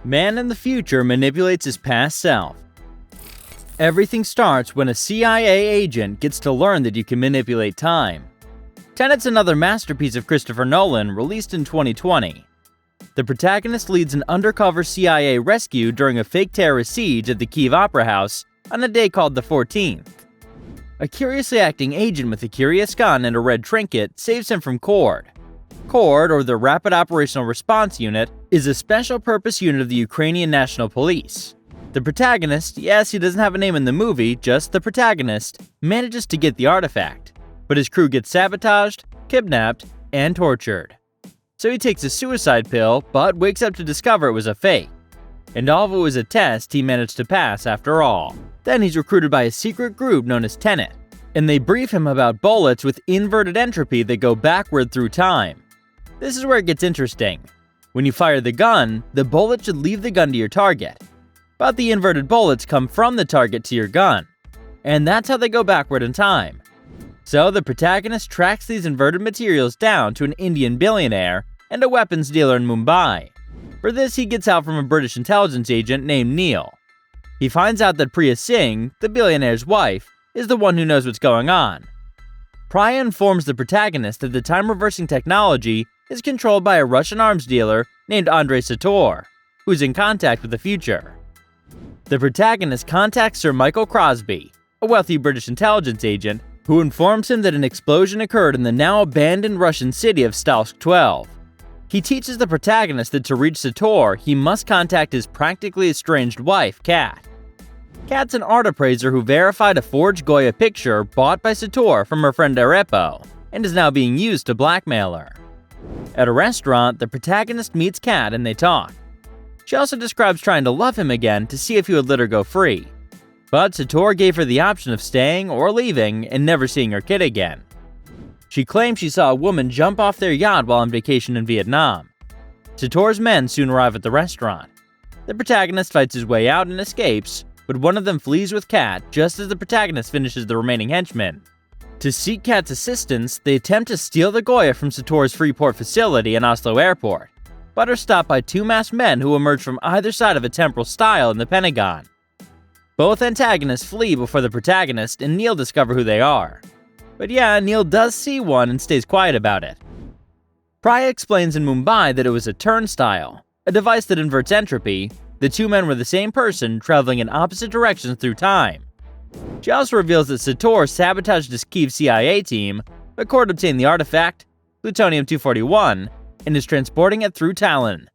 Man in the future manipulates his past self. Everything starts when a CIA agent gets to learn that you can manipulate time. Tenet's another masterpiece of Christopher Nolan, released in 2020. The protagonist leads an undercover CIA rescue during a fake terrorist siege at the Kyiv Opera House on a day called the 14th. A curiously acting agent with a curious gun and a red trinket saves him from CORD. CORD, or the Rapid Operational Response Unit, is a special-purpose unit of the Ukrainian National Police. The protagonist, yes, he doesn't have a name in the movie, just the protagonist, manages to get the artifact, but his crew gets sabotaged, kidnapped, and tortured. So he takes a suicide pill, but wakes up to discover it was a fake. And although it was a test, he managed to pass after all. Then he's recruited by a secret group known as Tenet, and they brief him about bullets with inverted entropy that go backward through time. This is where it gets interesting. When you fire the gun, the bullet should leave the gun to your target, but the inverted bullets come from the target to your gun, and that's how they go backward in time. So the protagonist tracks these inverted materials down to an Indian billionaire and a weapons dealer in Mumbai. For this, he gets out from a British intelligence agent named Neil. He finds out that Priya Singh, the billionaire's wife, is the one who knows what's going on. Priya informs the protagonist that the time-reversing technology is controlled by a Russian arms dealer named Andrei Sator, who's in contact with the future. The protagonist contacts Sir Michael Crosby, a wealthy British intelligence agent, who informs him that an explosion occurred in the now abandoned Russian city of Stalsk 12. He teaches the protagonist that to reach Sator, he must contact his practically estranged wife, Kat. Kat's an art appraiser who verified a forged Goya picture bought by Sator from her friend Arepo, and is now being used to blackmail her. At a restaurant, the protagonist meets Kat and they talk. She also describes trying to love him again to see if he would let her go free. But Sator gave her the option of staying or leaving and never seeing her kid again. She claims she saw a woman jump off their yacht while on vacation in Vietnam. Sator's men soon arrive at the restaurant. The protagonist fights his way out and escapes, but one of them flees with Kat just as the protagonist finishes the remaining henchmen. To seek Kat's assistance, they attempt to steal the Goya from Sator's Freeport facility in Oslo Airport, but are stopped by two masked men who emerge from either side of a temporal stile in the Pentagon. Both antagonists flee before the protagonist and Neil discover who they are. But yeah, Neil does see one and stays quiet about it. Priya explains in Mumbai that it was a turnstile, a device that inverts entropy. The two men were the same person, traveling in opposite directions through time. She also reveals that Sator sabotaged his Kyiv CIA team, but CORD obtained the artifact, plutonium-241, and is transporting it through Tallinn.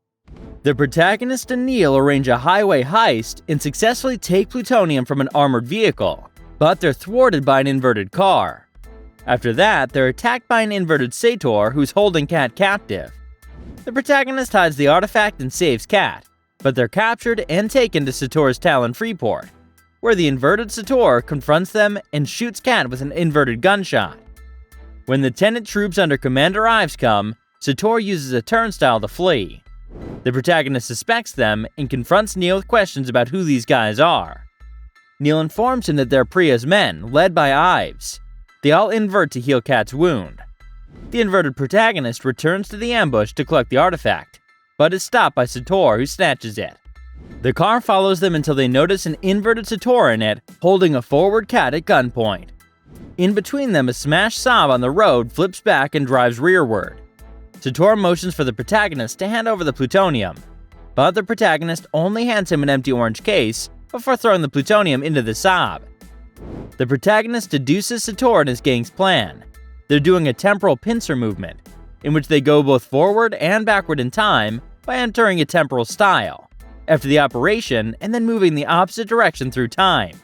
The protagonist and Neil arrange a highway heist and successfully take plutonium from an armored vehicle, but they're thwarted by an inverted car. After that, they're attacked by an inverted Sator who's holding Kat captive. The protagonist hides the artifact and saves Kat, but they're captured and taken to Sator's Tallinn Freeport, where the inverted Sator confronts them and shoots Kat with an inverted gunshot. When the Tenet troops under Commander Ives come, Sator uses a turnstile to flee. The protagonist suspects them and confronts Neil with questions about who these guys are. Neil informs him that they're Priya's men, led by Ives. They all invert to heal Kat's wound. The inverted protagonist returns to the ambush to collect the artifact, but is stopped by Sator, who snatches it. The car follows them until they notice an inverted Sator in it, holding a forward Kat at gunpoint. In between them, a smashed Saab on the road flips back and drives rearward. Sator motions for the protagonist to hand over the plutonium, but the protagonist only hands him an empty orange case before throwing the plutonium into the Saab. The protagonist deduces Sator and his gang's plan. They're doing a temporal pincer movement, in which they go both forward and backward in time by entering a temporal stile after the operation and then moving the opposite direction through time.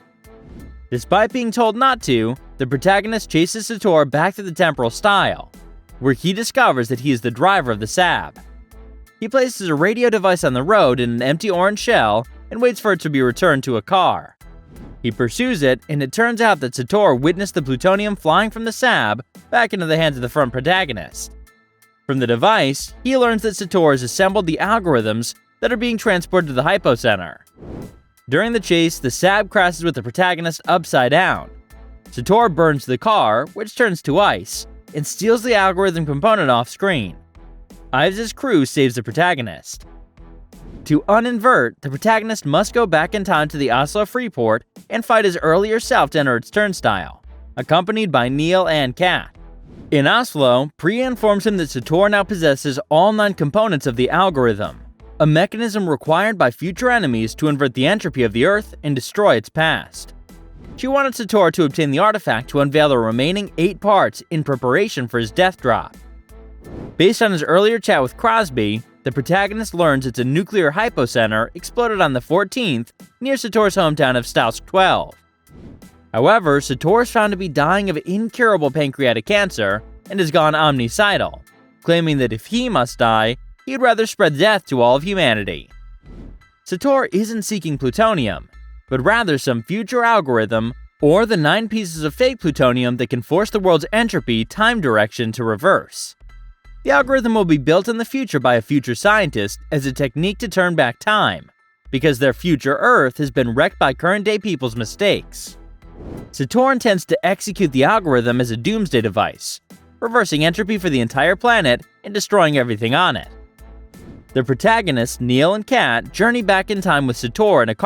Despite being told not to, the protagonist chases Sator back to the temporal stile, where he discovers that he is the driver of the Saab. He places a radio device on the road in an empty orange shell and waits for it to be returned to a car. He pursues it, and it turns out that Sator witnessed the plutonium flying from the Saab back into the hands of the front protagonist. From the device, he learns that Sator has assembled the algorithms that are being transported to the hypocenter. During the chase, the Saab crashes with the protagonist upside down. Sator burns the car, which turns to ice, and steals the algorithm component off screen. Ives' crew saves the protagonist. To uninvert, the protagonist must go back in time to the Oslo Freeport and fight his earlier self to enter its turnstile, accompanied by Neil and Kat. In Oslo, Priya informs him that Sator now possesses all 9 components of the algorithm, a mechanism required by future enemies to invert the entropy of the Earth and destroy its past. She wanted Sator to obtain the artifact to unveil the remaining 8 parts in preparation for his death drop. Based on his earlier chat with Crosby, the protagonist learns it's a nuclear hypocenter exploded on the 14th near Sator's hometown of Stausk 12. However, Sator is found to be dying of incurable pancreatic cancer and has gone omnicidal, claiming that if he must die, he'd rather spread death to all of humanity. Sator isn't seeking plutonium, but rather some future algorithm or the 9 pieces of fake plutonium that can force the world's entropy time direction to reverse. The algorithm will be built in the future by a future scientist as a technique to turn back time, because their future Earth has been wrecked by current-day people's mistakes. Sator intends to execute the algorithm as a doomsday device, reversing entropy for the entire planet and destroying everything on it. The protagonists, Neil and Kat, journey back in time with Sator in a car